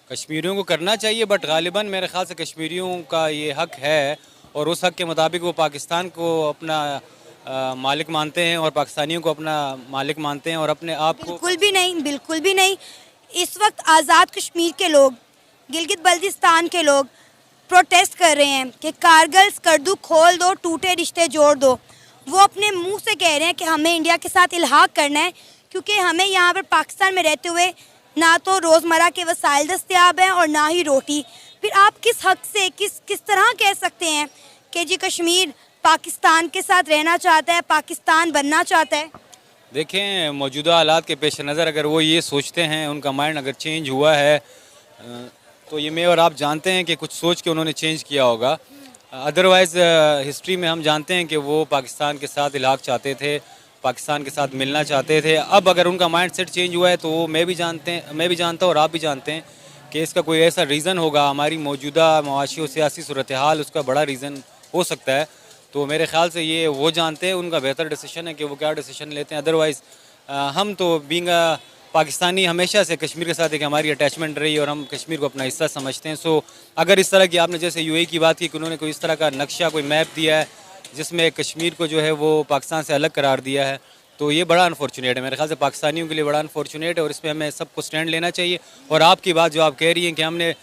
कश्मीरियों को करना चाहिए, बट गालिबन मेरे ख्याल से कश्मीरियों का ये हक है और उस हक के मुताबिक वो पाकिस्तान को अपना मालिक मानते हैं और पाकिस्तानियों को अपना मालिक मानते हैं और अपने आप को। बिल्कुल भी नहीं, बिल्कुल भी नहीं। इस वक्त आज़ाद कश्मीर के लोग, गिलगित बल्तिस्तान के लोग प्रोटेस्ट कर रहे हैं कि कारगिल स्कर्दू खोल दो, टूटे रिश्ते जोड़ दो। वो अपने मुंह से कह रहे हैं कि हमें इंडिया के साथ इल्हाक करना है, क्योंकि हमें यहाँ पर पाकिस्तान में रहते हुए ना तो रोज़मर्रा के वसाइल दस्तयाब हैं और ना ही रोटी। फिर आप किस हक से, किस तरह कह सकते हैं कि जी कश्मीर पाकिस्तान के साथ रहना चाहता है, पाकिस्तान बनना चाहता है? देखें, मौजूदा हालात के पेश नज़र अगर वो ये सोचते हैं, उनका माइंड अगर चेंज हुआ है, तो ये मैं और आप जानते हैं कि कुछ सोच के उन्होंने चेंज किया होगा। अदरवाइज़ हिस्ट्री में हम जानते हैं कि वो पाकिस्तान के साथ इलाक़ चाहते थे, पाकिस्तान के साथ मिलना चाहते थे। अब अगर उनका माइंड सेट चेंज हुआ है तो मैं भी जानता हूँ और आप भी जानते हैं कि इसका कोई ऐसा रीज़न होगा। हमारी मौजूदा मुआशी और सियासी सूरत हाल उसका बड़ा रीज़न हो सकता है। तो मेरे ख़्याल से ये वो जानते हैं, उनका बेहतर डिसीजन है कि वो क्या डिसीजन लेते हैं। अदरवाइज़ हम तो बीइंग पाकिस्तानी हमेशा से कश्मीर के साथ एक हमारी अटैचमेंट रही और हम कश्मीर को अपना हिस्सा समझते हैं। सो अगर इस तरह की आपने जैसे यूएई की बात की कि उन्होंने कोई इस तरह का नक्शा, कोई मैप दिया है जिसमें कश्मीर को जो है वो पाकिस्तान से अलग करार दिया है, तो ये बड़ा अनफॉर्चुनेट है। मेरे ख्याल से पाकिस्तानियों के लिए बड़ा अनफॉर्चुनेट है और इसमें हमें सबको स्टैंड लेना चाहिए। और आपकी बात जो आप कह रही हैं कि हमने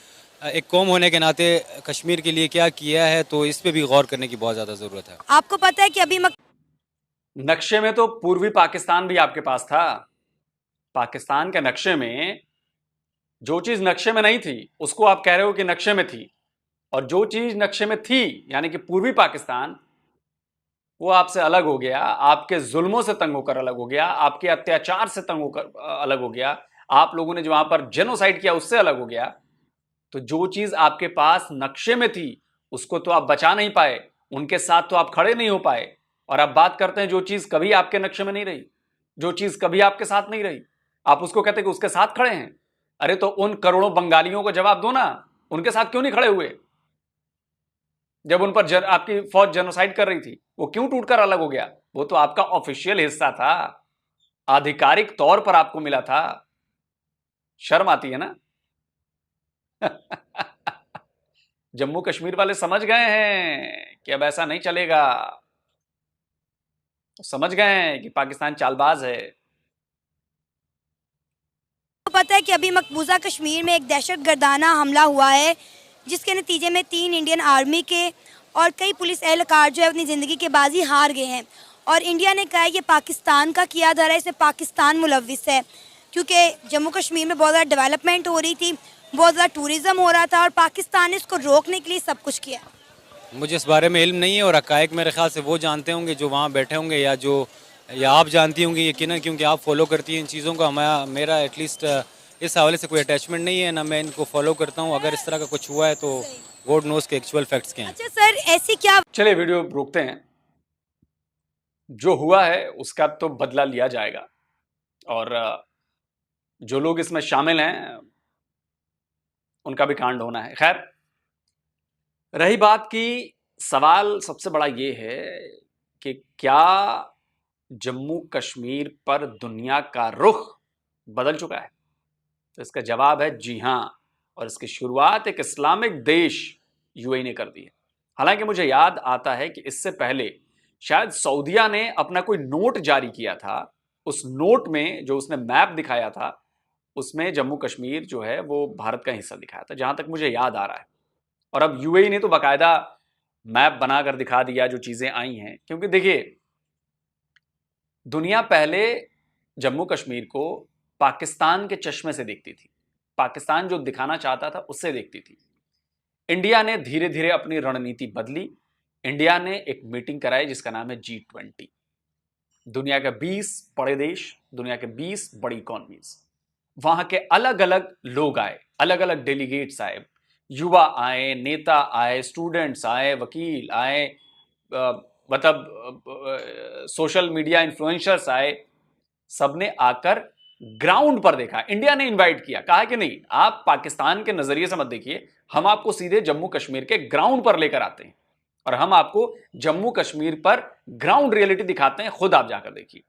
एक कौम होने के नाते कश्मीर के लिए क्या किया है, तो इस पर भी गौर करने की बहुत ज़्यादा ज़रूरत है। आपको पता है कि अभी नक्शे में तो पूर्वी पाकिस्तान भी आपके पास था। पाकिस्तान के नक्शे में जो चीज नक्शे में नहीं थी उसको आप कह रहे हो कि नक्शे में थी, और जो चीज नक्शे में थी यानी कि पूर्वी पाकिस्तान, वो आपसे अलग हो गया, आपके जुल्मों से तंग होकर अलग हो गया, आपके अत्याचार से तंग होकर अलग हो गया, आप लोगों ने जो वहां पर जेनोसाइड किया उससे अलग हो गया। तो जो चीज आपके पास नक्शे में थी उसको तो आप बचा नहीं पाए, उनके साथ तो आप खड़े नहीं हो पाए। और आप बात करते हैं जो चीज कभी आपके नक्शे में नहीं रही, जो चीज कभी आपके साथ नहीं रही, आप उसको कहते हैं कि उसके साथ खड़े हैं। अरे तो उन करोड़ों बंगालियों को जवाब दो ना, उनके साथ क्यों नहीं खड़े हुए? जब उन पर आपकी फौज जेनोसाइड कर रही थी, वो क्यों टूटकर अलग हो गया? वो तो आपका ऑफिशियल हिस्सा था, आधिकारिक तौर पर आपको मिला था। शर्म आती है ना? जम्मू कश्मीर वाले समझ गए हैं कि अब ऐसा नहीं चलेगा, समझ गए हैं कि पाकिस्तान चालबाज है। पता है कि अभी मकबूजा कश्मीर में एक दहशतगर्दाना हमला हुआ है, जिसके नतीजे में 3 इंडियन आर्मी के और कई पुलिस एहलकार जो है अपनी ज़िंदगी के बाजी हार गए हैं। और इंडिया ने कहा है कि पाकिस्तान का किया जा रहा है, इसमें पाकिस्तान मुलव्विस है, क्योंकि जम्मू कश्मीर में बहुत ज़्यादा डेवलपमेंट हो रही थी, बहुत ज़्यादा टूरिज़्म हो रहा था और पाकिस्तान ने इसको रोकने के लिए सब कुछ किया। मुझे इस बारे में इल्म नहीं है, और हक़ाइक़ मेरे ख्याल से वो जानते होंगे जो वहाँ बैठे होंगे, या आप जानती होंगी यकीनन, क्योंकि आप फॉलो करती हैं इन चीज़ों को। मेरा एटलीस्ट इस हवाले से कोई अटैचमेंट नहीं है, ना मैं इनको फॉलो करता हूँ। अगर इस तरह का कुछ हुआ है तो गॉड नोज़ के एक्चुअल फैक्ट्स क्या हैं। अच्छा सर, ऐसी क्या चलिए वीडियो रोकते हैं। जो हुआ है उसका तो बदला लिया जाएगा, और जो लोग इसमें शामिल हैं उनका भी कांड होना है। खैर, रही बात की, सवाल सबसे बड़ा ये है कि क्या जम्मू कश्मीर पर दुनिया का रुख बदल चुका है? तो इसका जवाब है जी हां, और इसकी शुरुआत एक इस्लामिक देश यूएई ने कर दी है। हालांकि मुझे याद आता है कि इससे पहले शायद सऊदीया ने अपना कोई नोट जारी किया था। उस नोट में जो उसने मैप दिखाया था, उसमें जम्मू कश्मीर जो है वो भारत का हिस्सा दिखाया था, जहां तक मुझे याद आ रहा है। और अब यूएई ने तो बाकायदा मैप बनाकर दिखा दिया जो चीजें आई हैं। क्योंकि देखिए, दुनिया पहले जम्मू कश्मीर को पाकिस्तान के चश्मे से देखती थी, पाकिस्तान जो दिखाना चाहता था उससे देखती थी। इंडिया ने धीरे धीरे अपनी रणनीति बदली। इंडिया ने एक मीटिंग कराई जिसका नाम है G20। दुनिया के 20 बड़े देश, दुनिया के 20 बड़ी इकॉनमीज, वहां के अलग अलग लोग आए, अलग अलग डेलीगेट्स आए, युवा आए, नेता आए, स्टूडेंट्स आए, वकील आए, मतलब सोशल मीडिया इन्फ्लुएंसर्स आए। सबने आकर ग्राउंड पर देखा। इंडिया ने इनवाइट किया, कहा कि नहीं, आप पाकिस्तान के नजरिए से मत देखिए, हम आपको सीधे जम्मू कश्मीर के ग्राउंड पर लेकर आते हैं, और हम आपको जम्मू कश्मीर पर ग्राउंड रियलिटी दिखाते हैं, खुद आप जाकर देखिए।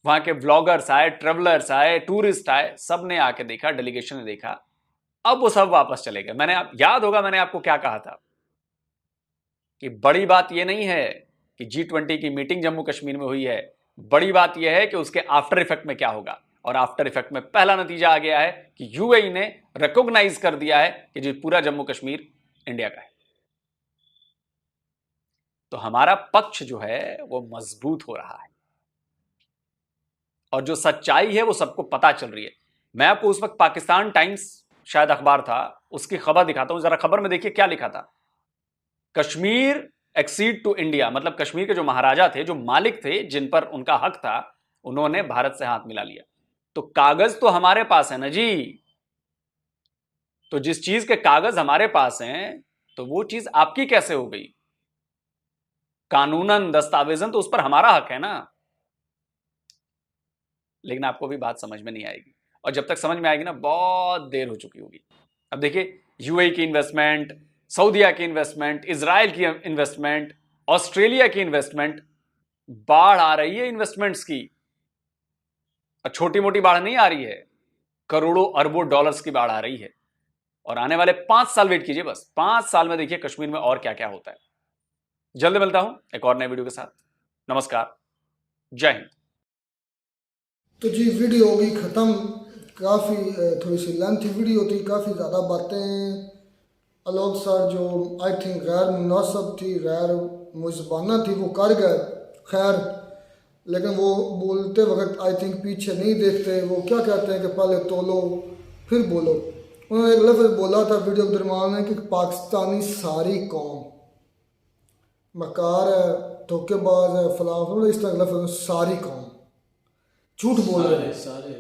वहां के ब्लॉगर्स आए, ट्रेवलर्स आए, टूरिस्ट आए, सब ने आके देखा, डेलीगेशन ने देखा। अब वो सब वापस चले गए। याद होगा मैंने आपको क्या कहा था कि बड़ी बात यह नहीं है कि G20 की मीटिंग जम्मू कश्मीर में हुई है, बड़ी बात यह है कि उसके आफ्टर इफेक्ट में क्या होगा। और आफ्टर इफेक्ट में पहला नतीजा आ गया है कि यूएई ने रिकॉग्नाइज कर दिया है कि जो पूरा जम्मू कश्मीर इंडिया का है। तो हमारा पक्ष जो है वो मजबूत हो रहा है, और जो सच्चाई है वो सबको पता चल रही है। मैं आपको उस वक्त पाकिस्तान टाइम्स शायद अखबार था, उसकी खबर दिखाता हूं, जरा खबर में देखिए क्या लिखा था। कश्मीर एक्सीड टू इंडिया, मतलब कश्मीर के जो महाराजा थे, जो मालिक थे, जिन पर उनका हक था, उन्होंने भारत से हाथ मिला लिया। तो कागज तो हमारे पास है ना जी। तो जिस चीज के कागज हमारे पास हैं, तो वो चीज आपकी कैसे हो गई? कानूनन, दस्तावेजन तो उस पर हमारा हक है ना। लेकिन आपको भी बात समझ में नहीं आएगी, और जब तक समझ में आएगी ना, बहुत देर हो चुकी होगी। अब देखिए, यूएई की इन्वेस्टमेंट, सऊदीया की इन्वेस्टमेंट, इजराइल की इन्वेस्टमेंट, ऑस्ट्रेलिया की इन्वेस्टमेंट, बाढ़ आ रही है इन्वेस्टमेंट्स की। और छोटी मोटी बाढ़ नहीं आ रही है, करोड़ों अरबों डॉलर्स की बाढ़ आ रही है। और आने वाले 5 साल वेट कीजिए, बस 5 साल में देखिए कश्मीर में और क्या क्या होता है। जल्द मिलता हूं एक और नए वीडियो के साथ। नमस्कार, जय हिंद। तो जी वीडियो होगी ख़त्म। काफ़ी थोड़ी सी लेंथी वीडियो थी, काफ़ी ज़्यादा बातें आलोक सर जो आई थिंक गैर मुनासिब थी, गैर मुज़बाना थी, वो कर गए। खैर, लेकिन वो बोलते वक्त आई थिंक पीछे नहीं देखते। वो क्या कहते हैं कि पहले तोलो फिर बोलो। उन्होंने एक लफ्ज़ बोला था वीडियो के दरमियान में कि पाकिस्तानी सारी कौम मकार है, धोखेबाज है, फलां, इस तरह लफ्ज़, सारी कौम झूठ बोल रहे हैं,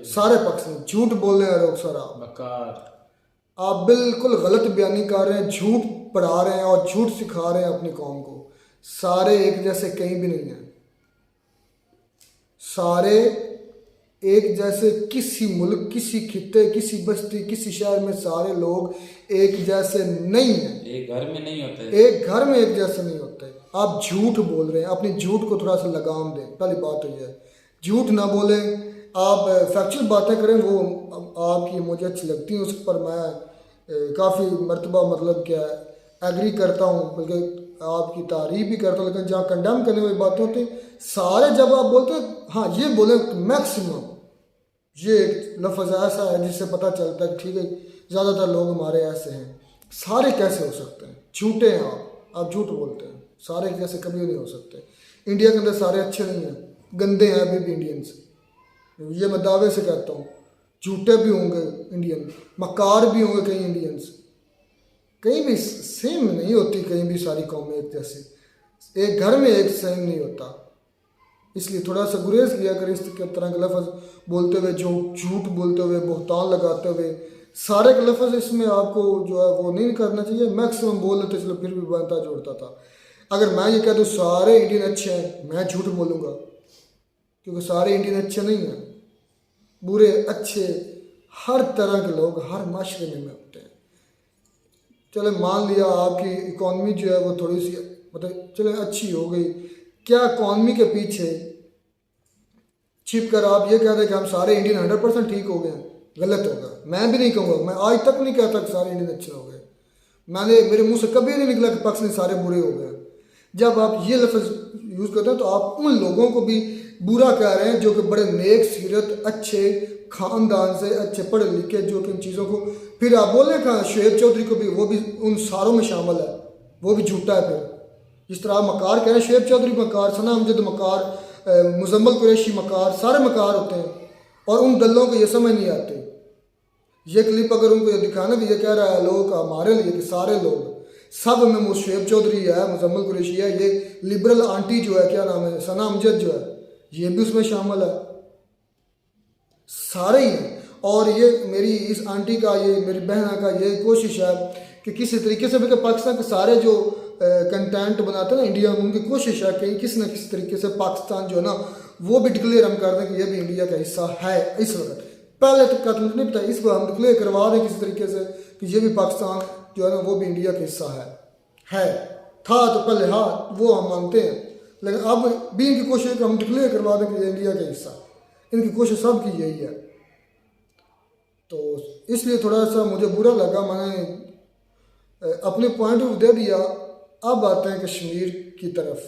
सारे पाकिस्तानी झूठ बोल रहे हैं। आलोक सर, आप बिल्कुल गलत बयानी कर रहे हैं, झूठ पढ़ा रहे हैं और झूठ सिखा रहे हैं अपनी कौम को। सारे एक जैसे कहीं भी नहीं हैं, सारे एक जैसे किसी मुल्क, किसी खित्ते, किसी बस्ती, किसी शहर में सारे लोग एक जैसे नहीं हैं। एक घर में नहीं होते, एक घर में एक जैसे नहीं होते। आप झूठ बोल रहे हैं, अपनी झूठ को थोड़ा सा लगाम दें। पहली बात तो यह है, झूठ ना बोलें, आप फैक्चुअल बातें करें। वो आपकी मुझे अच्छी लगती हैं, उस पर मैं काफ़ी मरतबा मतलब क्या एग्री करता हूँ, बल्कि आपकी तारीफ भी करता हूँ। लेकिन जहाँ कंडेम करने वाली बातें होती हैं, सारे जब आप बोलते हैं, हाँ ये बोले मैक्सिमम, ये एक लफ्ज़ ऐसा है जिससे पता चलता है कि ठीक है ज़्यादातर लोग हमारे ऐसे हैं। सारे कैसे हो सकते हैं? झूठे हैं आप झूठ बोलते हैं। सारे जैसे कभी नहीं हो सकते। इंडिया के अंदर सारे अच्छे नहीं हैं, गंदे हैं अभी भी इंडियंस, ये मैं दावे से कहता हूँ। झूठे भी होंगे इंडियन, मकार भी होंगे कई इंडियंस, कहीं भी सेम नहीं होती, कहीं भी सारी कौमें एक जैसी, एक घर में एक सेम नहीं होता। इसलिए थोड़ा सा गुरेज किया कर इस तरह के लफ्ज़ बोलते हुए, जो झूठ बोलते हुए, बहतान लगाते हुए, सारे के लफ्ज़ इसमें आपको जो है वो नहीं करना चाहिए। मैक्सिमम बोल लेते चलो फिर भी बनता जोड़ता था। अगर मैं ये कह दूँ सारे इंडियन अच्छे हैं, मैं झूठ बोलूँगा, क्योंकि सारे इंडियन अच्छे नहीं हैं। बुरे अच्छे हर तरह के लोग हर माशरे में होते हैं। चले मान लिया आपकी इकॉनमी जो है वो थोड़ी सी मतलब चले अच्छी हो गई, क्या इकॉनमी के पीछे छिप कर आप ये कह दें कि हम सारे इंडियन 100% ठीक हो गए? गलत होगा। मैं भी नहीं कहूँगा, मैं आज तक नहीं कहता कि सारे इंडियन अच्छे हो गए। मेरे मुंह से कभी नहीं निकला कि पाकिस्तानी सारे बुरे हो गए। जब आप ये लफ्ज़ यूज़ करते हैं तो आप उन लोगों को भी बुरा कह रहे हैं जो कि बड़े नेक सीरत, अच्छे ख़ानदान से, अच्छे पढ़े लिखे, जो कि इन चीज़ों को फिर आप बोले कहाँ शुएब चौधरी को भी, वो भी उन सारों में शामिल है, वो भी झूठा है। फिर जिस तरह आप मकार कह रहे हैं, शुएब चौधरी मकार, सना अमजद मकार, मुजम्मल कुरैशी मकार, सारे मकार होते हैं और उन दल्लों को ये समझ नहीं आते। ये क्लिप अगर उनको ये दिखाना कि ये कह रहा है लोग हमारे लिए कि सारे लोग सब में शुएब चौधरी है, मुजम्मल कुरैशी है, ये लिबरल आंटी जो है क्या नाम है सना अमजद जो है, ये भी उसमें शामिल है, सारे ही हैं। और ये मेरी इस आंटी का, ये मेरी बहना का ये कोशिश है कि किसी तरीके से भी पाकिस्तान के सारे जो कंटेंट बनाते हैं ना इंडिया में, उनकी कोशिश है कि किसी न किसी तरीके से पाकिस्तान जो है ना वो भी डिक्लेयर हम कर दें कि ये भी इंडिया का हिस्सा है। इस वक्त पहले तक का नहीं पता, इस बार हम डिक्लेयर करवा दें किसी तरीके से कि ये भी पाकिस्तान जो है ना वो भी इंडिया का हिस्सा है। था तो पहले हाँ वो हम मानते हैं, लेकिन अब भी इनकी कोशिश है कि हम डिक्लेयर करवा दें कि ये इंडिया का हिस्सा। इनकी कोशिश सब की यही है। तो इसलिए थोड़ा सा मुझे बुरा लगा, मैंने अपने पॉइंट ऑफ व्यू दे दिया। अब आते हैं कश्मीर की तरफ।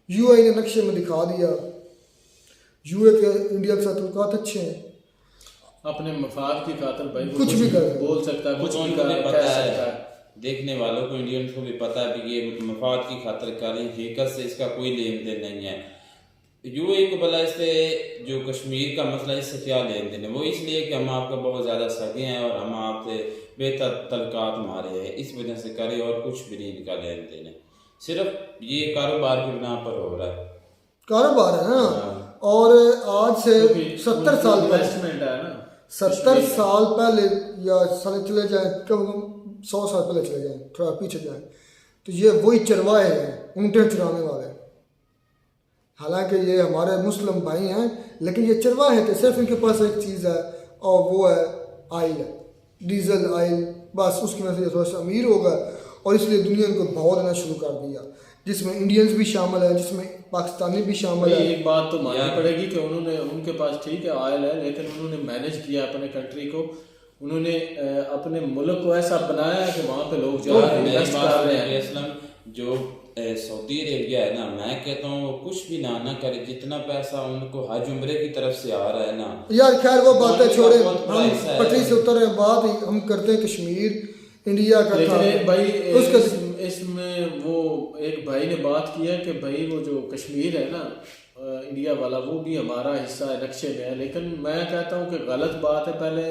यूएई ने नक्शे में दिखा दिया, यूए के इंडिया के साथ ताल्लुकात अच्छे हैं, अपने मफाद की खातिर भाई कुछ भी कर बोल सकता है, कुछ भी उन्हें कर पता सकता है, है। देखने वालों को, इंडियंस को भी पता है कि ये मफाद की खातिर कर रहे हैं, हकीकत से इसका कोई लेन देन नहीं है। यूएई को भला इससे जो कश्मीर का मसला है इससे क्या लेन देन है? वो इसलिए कि हम आपका बहुत ज़्यादा सगे हैं और हम आपसे बेहतर तलकात हमारे हैं, इस वजह से करे, और कुछ भी नहीं इनका लेन देन है। सिर्फ ये कारोबार की बिना पर हो रहा है, कारोबार है ना। और आज से 70 साल पहले, इन्वेस्टमेंट है ना, 70 साल पहले या साले चले जाएं, कम 100 साल पहले चले जाएं, थोड़ा पीछे जाएं, तो ये वही चरवाहे हैं, ऊँटे चुराने वाले। हालांकि ये हमारे मुस्लिम भाई हैं, लेकिन ये चरवाहे थे। सिर्फ इनके पास एक चीज़ है और वो है आयल, डीजल आयल, बस उसकी वजह से ये थोड़ा सा अमीर होगा और इसलिए दुनिया इनको भाव देना शुरू कर दिया, जिसमें इंडियंस भी शामिल है, जिसमें पाकिस्तानी भी शामिल है। एक बात तो माननी पड़ेगी कि उन्होंने, उनके पास ठीक है ऑयल है, लेकिन उन्होंने मैनेज किया अपने कंट्री को, उन्होंने अपने मुल्क को ऐसा बनाया है कि वहाँ पे लोग जो इन्वेस्ट कर रहे हैं। जो सऊदी अरेबिया है ना, मैं कहता हूँ वो कुछ भी ना करे, जितना पैसा उनको हज उम्रे की तरफ से आ रहा है ना यार, खैर वो बातें छोड़े, हम पटरी से उतर रहे हैं, बात ही हम करते हैं कश्मीर इंडिया का। लेकिन भाई उसका इसमें वो एक भाई ने बात किया कि भाई वो जो कश्मीर है ना इंडिया वाला, वो भी हमारा हिस्सा है, नक्शे में है। लेकिन मैं कहता हूँ कि गलत बात है। पहले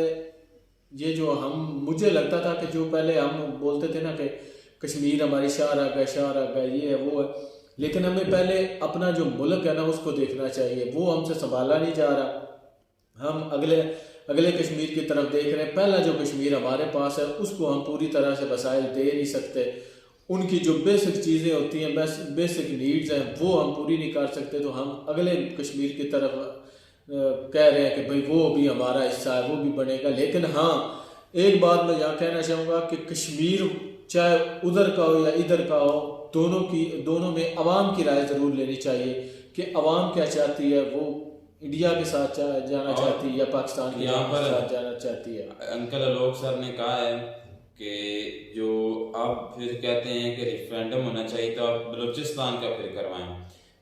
ये जो मुझे लगता था कि जो पहले हम बोलते थे ना कि कश्मीर हमारी शार आ गया, ये है वो है, लेकिन हमें पहले अपना जो मुल्क है ना उसको देखना चाहिए। वो हमसे संभाला नहीं जा रहा, हम अगले कश्मीर की तरफ देख रहे हैं। पहला जो कश्मीर हमारे पास है उसको हम पूरी तरह से वसाइल दे नहीं सकते। उनकी जो बेसिक चीज़ें होती हैं, बेसिक नीड्स हैं, वो हम पूरी नहीं कर सकते। तो हम अगले कश्मीर की तरफ कह रहे हैं कि भाई वो भी हमारा हिस्सा है, वो भी बनेगा। लेकिन हाँ, एक बात मैं यहाँ कहना चाहूँगा कि कश्मीर चाहे उधर का हो या इधर का हो, दोनों में अवाम की राय ज़रूर लेनी चाहिए कि अवाम क्या चाहती है, वो इंडिया के साथ जाना चाहती है या पाकिस्तान के साथ जाना चाहती है। अंकल आलोक सर ने कहा है कि जो आप फिर कहते हैं कि रेफरेंडम होना चाहिए, तो आप बलूचिस्तान का फिर करवाएं।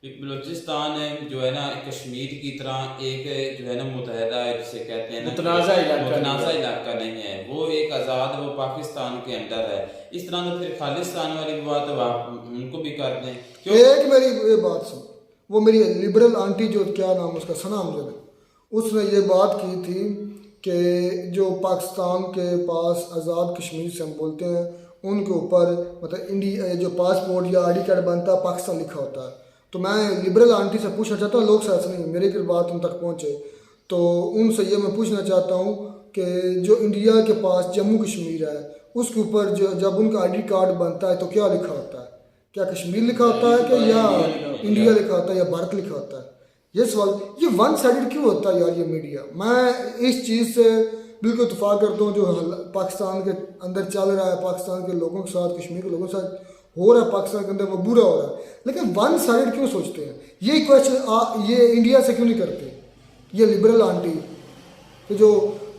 बलूचिस्तान जो है ना कश्मीर की तरह एक जो है ना मुतहदा है, जिसे कहते हैं ना मुतनाज़ा इलाका नहीं है, वो एक आज़ाद, वो पाकिस्तान के अंदर है। इस तरह तो फिर खालिस्तान वाली बात तो आप उनको भी कर दें। एक मेरी ये बात सुन, वो मेरी लिबरल आंटी जो क्या नाम उसका सना अमजद, उसने ये बात की थी कि जो पाकिस्तान के पास आज़ाद कश्मीर से हम बोलते हैं उनके ऊपर मतलब इंडिया जो पासपोर्ट या ID कार्ड बनता है पाकिस्तान लिखा होता है। तो मैं लिबरल आंटी से पूछना चाहता हूँ, लोग साथ नहीं मेरी की बात उन तक पहुँचे, तो उनसे ये मैं पूछना चाहता हूँ कि जो इंडिया के पास जम्मू कश्मीर है उसके ऊपर जो जब उनका ID कार्ड बनता है तो क्या लिखा होता है? क्या कश्मीर लिखा होता है कि या इंडिया लिखा होता है या भारत लिखा होता है? ये सवाल, ये वन साइडेड क्यों होता है यार ये मीडिया? मैं इस चीज़ से बिल्कुल इत्तेफाक करता हूँ जो पाकिस्तान के अंदर चल रहा है, पाकिस्तान के लोगों के साथ, कश्मीर के लोगों के साथ हो रहा है पाकिस्तान के अंदर, वो बुरा हो रहा है। लेकिन वन साइडेड क्यों सोचते हैं? ये क्वेश्चन ये इंडिया से क्यों नहीं करते ये लिबरल आंटी कि जो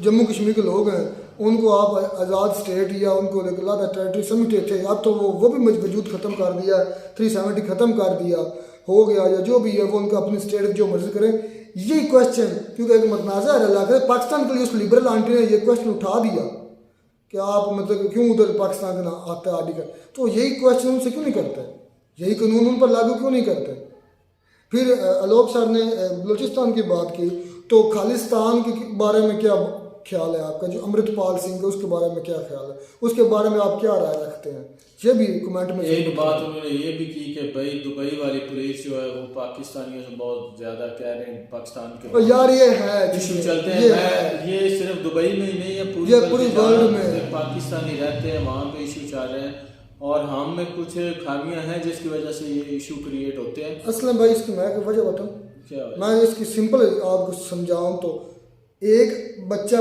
जम्मू कश्मीर के लोग हैं उनको आप आज़ाद स्टेट या उनको अलग टेरिटरी समझते थे, अब तो वो भी वजूद ख़त्म कर दिया, 370 ख़त्म कर दिया हो गया, या जो भी है वो उनका अपनी स्टेट जो मर्जी करें। यही क्वेश्चन क्योंकि एक मतनाज़ा इलाका है पाकिस्तान के लिए, उस लिबरल आंटी ने ये क्वेश्चन उठा दिया कि आप मतलब क्यों उधर पाकिस्तान का नाम आता है ID का, तो यही क्वेश्चन उनसे क्यों नहीं करते? यही कानून उन पर लागू क्यों नहीं करते? फिर आलोक सर ने बलूचिस्तान की बात की, तो खालिस्तान के बारे में क्या ख्याल है आपका? जो अमृतपाल सिंह है उसके बारे में क्या ख्याल है? उसके बारे में आप क्या राय रखते हैं? ये भी कमेंट में एक बात उन्होंने ये भी की कि भाई दुबई वाली पुलिस जो है वो पाकिस्तानियों से बहुत ज्यादा कह रहे हैं पाकिस्तान के यार ये है इशू चलते हैं, ये सिर्फ दुबई में ही नहीं है पूरी वर्ल्ड में पाकिस्तानी रहते हैं वहाँ पे इशू चल रहे हैं और हम में कुछ खामियां हैं जिसकी वजह से ये इशू क्रिएट होते हैं। असलम भाई इसकी मैं वजह बताऊँ क्या? मैं इसकी सिंपल आपको समझाऊँ तो एक बच्चा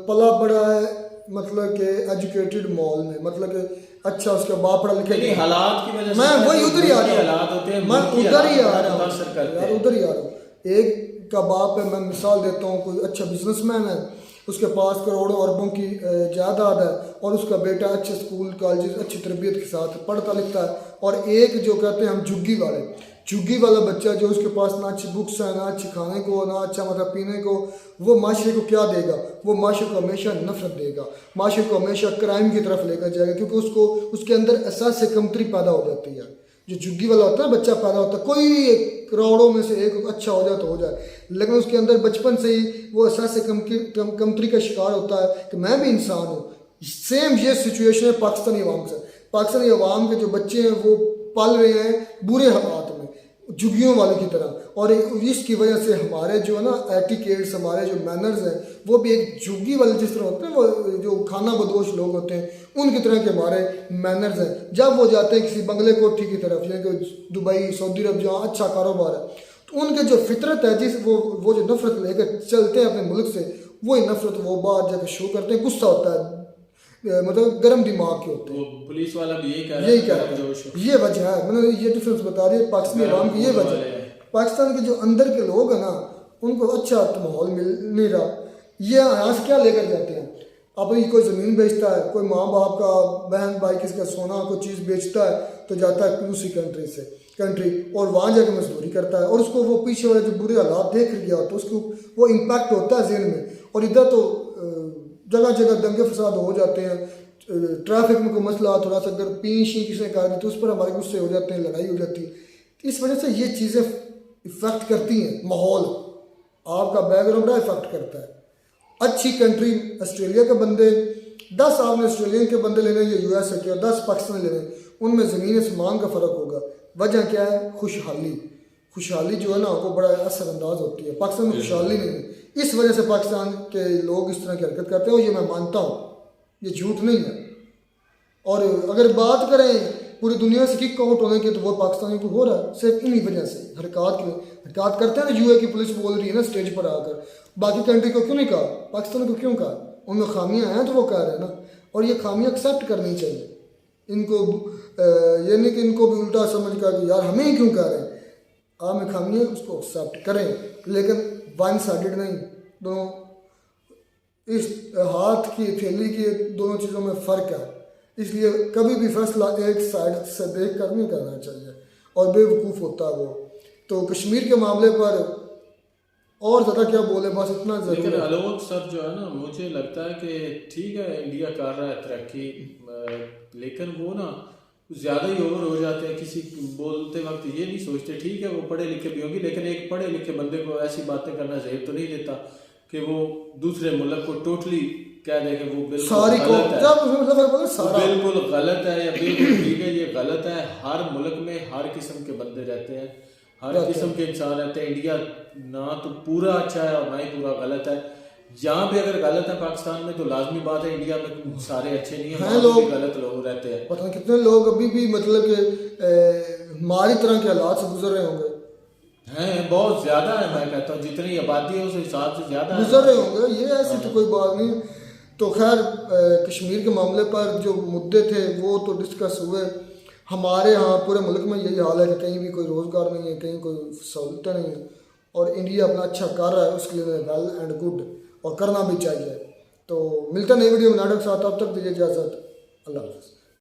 पला बड़ा है मतलब कि एजुकेटेड मॉल में, मतलब कि अच्छा उसका बाप पढ़ा लिखा, हालात की वजह से मैं वही उधर ही आ रहा हूँ, हालात होते हैं, मैं उधर ही आ रहा हूँ यार, उधर ही आ रहा हूँ। एक का बाप है, मैं मिसाल देता हूँ, कोई अच्छा बिजनेसमैन है, उसके पास करोड़ों अरबों की जायदाद है और उसका बेटा अच्छे स्कूल कॉलेज अच्छी तरबियत के साथ पढ़ता लिखता है, और एक जो कहते हैं हम झुग्गी वाला बच्चा जो उसके पास ना अच्छी बुक्स है, ना अच्छी खाने को, ना अच्छा मतलब पीने को, वो माशरे को क्या देगा? वो माशरे को हमेशा नफरत देगा, माशरे को हमेशा क्राइम की तरफ लेकर जाएगा, क्योंकि उसको उसके अंदर एहसास से कमतरी पैदा हो जाती है। जो झुग्गी वाला होता है बच्चा पैदा होता है, कोई करोड़ों में से एक अच्छा हो जाए तो हो जाए, लेकिन उसके अंदर बचपन से ही वो एहसास से कमतरी का शिकार होता है कि मैं भी इंसान हूँ। सेम ये सिचुएशन है पाकिस्तानी अवाम से। पाकिस्तानी अवाम के जो बच्चे हैं वो पल रहे हैं बुरे हालात में, झुग्गियों वाले की तरह, और इसकी वजह से हमारे जो है ना एटिकेट्स, हमारे जो मैनर्स हैं वो भी एक झुग्गी वाले जिस तरह होते हैं, वो जो खाना बदोश लोग होते हैं उनकी तरह के हमारे मैनर्स हैं। जब वो जाते हैं किसी बंगले कोठी की तरफ, यानी कि दुबई, सऊदी अरब जहाँ अच्छा कारोबार है, तो उनके जो फितरत है जिस वो जो नफरत लेकर चलते हैं अपने मुल्क से, वही नफरत वो बाहर जाकर शो करते हैं। गुस्सा होता है, मतलब गर्म दिमाग के होते हैं। पुलिस वाला भी यही कह रहा है, ये वजह है, मैंने ये डिफरेंस बता दिया पाकिस्तानी अवाम की। ये वजह है पाकिस्तान के जो अंदर के लोग हैं ना उनको अच्छा माहौल मिल नहीं रहा। ये यहाँ से क्या लेकर जाते हैं? अपनी कोई ज़मीन बेचता है, कोई माँ बाप का बहन भाई किसका सोना कोई चीज़ बेचता है तो जाता है दूसरी कंट्री और वहाँ जाकर मजदूरी करता है, और उसको वो पीछे वाले जो बुरे हालात देख गया होता है उसको वो इम्पैक्ट होता है ज़हन में। और इधर तो जगह जगह दंगे फसाद हो जाते हैं, ट्रैफिक में कोई मसला थोड़ा सा अगर पी किसी ने कहा तो उस पर हमारे गुस्से हो जाते हैं, लड़ाई हो जाती है। इस वजह से ये चीज़ें इफ़ेक्ट करती हैं, माहौल आपका बैकग्राउंड बड़ा इफ़ेक्ट करता है। अच्छी कंट्री ऑस्ट्रेलिया के बंदे 10 आपने ऑस्ट्रेलियन के बंदे लेने या US के, और 10 पाकिस्तान लेने, उनमें ज़मीन आसमान का फ़र्क होगा। वजह क्या है? खुशहाली जो है ना वो बड़ा असरअंदाज होती है। पाकिस्तान में खुशहाली नहीं है, इस वजह से पाकिस्तान के लोग इस तरह की हरकत करते हैं, और ये मैं मानता हूँ, ये झूठ नहीं है। और अगर बात करें पूरी दुनिया से किक आउट होने की तो वो पाकिस्तानियों को हो रहा है सिर्फ इन्हीं वजह से। हरकत करते हैं ना, UA की पुलिस बोल रही है ना स्टेज पर आकर, बाकी कंट्री को क्यों नहीं कहा, पाकिस्तान को क्यों कहा? उनमें खामियां हैं तो वो कह रहे हैं ना, और ये खामियां एक्सेप्ट करनी चाहिए इनको। ये नहीं कि इनको भी उल्टा समझ कर यार हमें ही क्यों कह रहे हैं, आप में खामियां उसको एक्सेप्ट करें, लेकिन वन साइडेड नहीं। दोनों इस हाथ की थैली की दोनों चीज़ों में फ़र्क है, इसलिए कभी भी फैसला एक साइड से देख कर नहीं करना चाहिए, और बेवकूफ़ होता है वो। तो कश्मीर के मामले पर और ज़्यादा क्या बोले, बस इतना लेकिन आलोक सर जो है ना, मुझे लगता है कि ठीक है इंडिया कर रहा है तरक्की, लेकिन वो ना ज़्यादा ही ओवर हो जाते हैं। किसी बोलते वक्त ये नहीं सोचते ठीक है वो पढ़े लिखे भी होंगे, लेकिन एक पढ़े लिखे बंदे को ऐसी बातें करना ज़रूर तो नहीं देता कि वो दूसरे मुल्क को टोटली कह दे कि वो बिल्कुल सारी को गलत है, जब मतलब बोले सारा बिल्कुल गलत है या बिल्कुल ठीक है, ये गलत है। हर मुल्क में हर किस्म के बंदे रहते हैं, हर किस्म के इंसान रहते हैं। इंडिया ना तो पूरा अच्छा है और ना ही पूरा गलत है। यहाँ पे अगर गलत है पाकिस्तान में तो लाजमी बात है इंडिया में सारे अच्छे नहीं है, वहाँ पे भी गलत लोग रहते हैं। पता नहीं कितने लोग अभी भी मतलब कि हमारी तरह के हालात से गुजर रहे होंगे, हैं बहुत ज्यादा है। मैं कहता हूँ जितनी आबादी है उस हिसाब से ज्यादा गुजर रहे होंगे, ये ऐसी तो कोई बात नहीं। तो खैर कश्मीर के मामले पर जो मुद्दे थे वो तो डिस्कस हुए। हमारे यहाँ पूरे मुल्क में यही हाल है कि कहीं भी कोई रोज़गार नहीं है, कहीं कोई सहूलतें नहीं है, और इंडिया अपना अच्छा कर रहा है, उसके लिए वेल एंड गुड और करना भी चाहिए। तो मिलता नई वीडियो में नाटक साथ, अब तक दीजिए इजाज़त, अल्लाह हाफ़िज़।